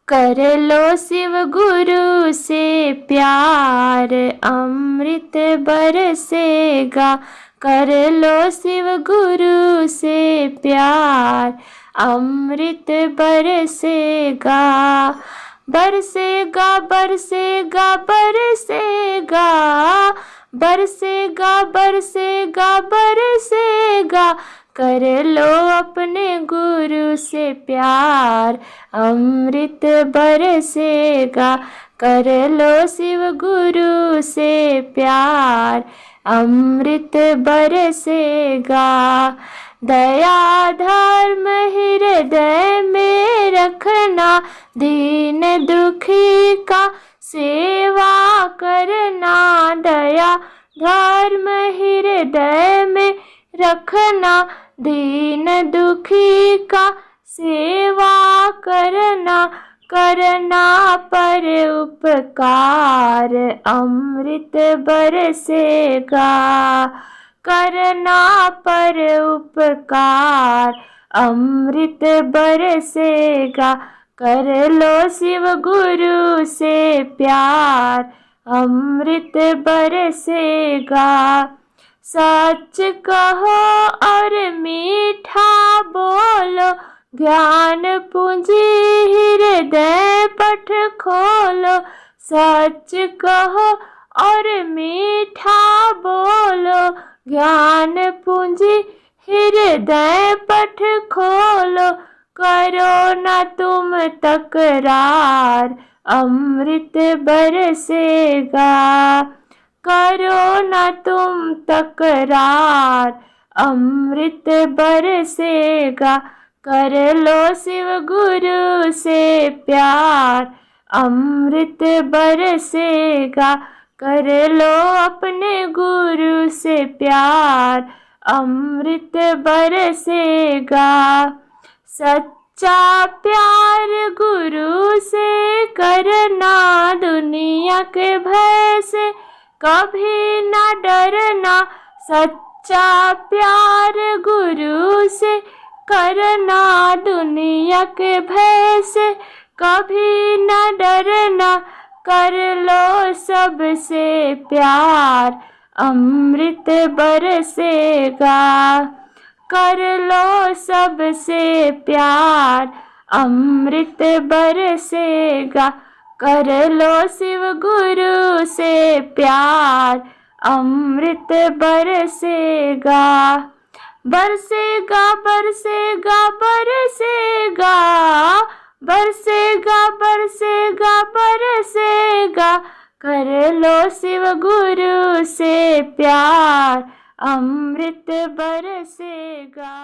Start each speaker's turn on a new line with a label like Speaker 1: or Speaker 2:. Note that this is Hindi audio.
Speaker 1: कर लो शिव गुरु से प्यार, अमृत बरसेगा। कर लो शिव गुरु से प्यार, अमृत बरसेगा। बरसेगा बरसेगा बरसेगा, बरसेगा बरसेगा बरसेगा। कर लो अपने गुरु से प्यार, अमृत बरसेगा। कर लो शिव गुरु से प्यार, अमृत बरसेगा। दया धर्म हृदय में रखना, दीन दुखी का सेवा करना। दया धर्म हृदय में रखना, दीन दुखी का सेवा करना। करना पर उपकार, अमृत बरसेगा। करना पर उपकार, अमृत बरसेगा। कर लो शिव गुरु से प्यार, अमृत बरसेगा। सच कहो और मीठा बोलो, ज्ञान पूंजी हृदय पट खोलो। सच कहो और मीठा बोलो, ज्ञान पूंजी हृदय पट खोलो। करो न तुम तकरार, अमृत बरसेगा। करो न तुम तकरार, अमृत बरसेगा। कर लो शिव गुरु से प्यार, अमृत बरसेगा। कर लो अपने गुरु से प्यार, अमृत बरसेगा। सच्चा प्यार गुरु से करना, दुनिया के भय से कभी न डरना। सच्चा प्यार गुरु से करना, दुनिया के भय से कभी न डरना। कर लो सबसे प्यार, अमृत बरसेगा। कर लो सबसे प्यार, अमृत बरसेगा। कर लो शिव गुरु से प्यार, अमृत बरसेगा। बरसेगा बरसेगा बरसेगा, बरसेगा बरसेगा बरसेगा। कर लो शिव गुरु से प्यार, अमृत बरसेगा।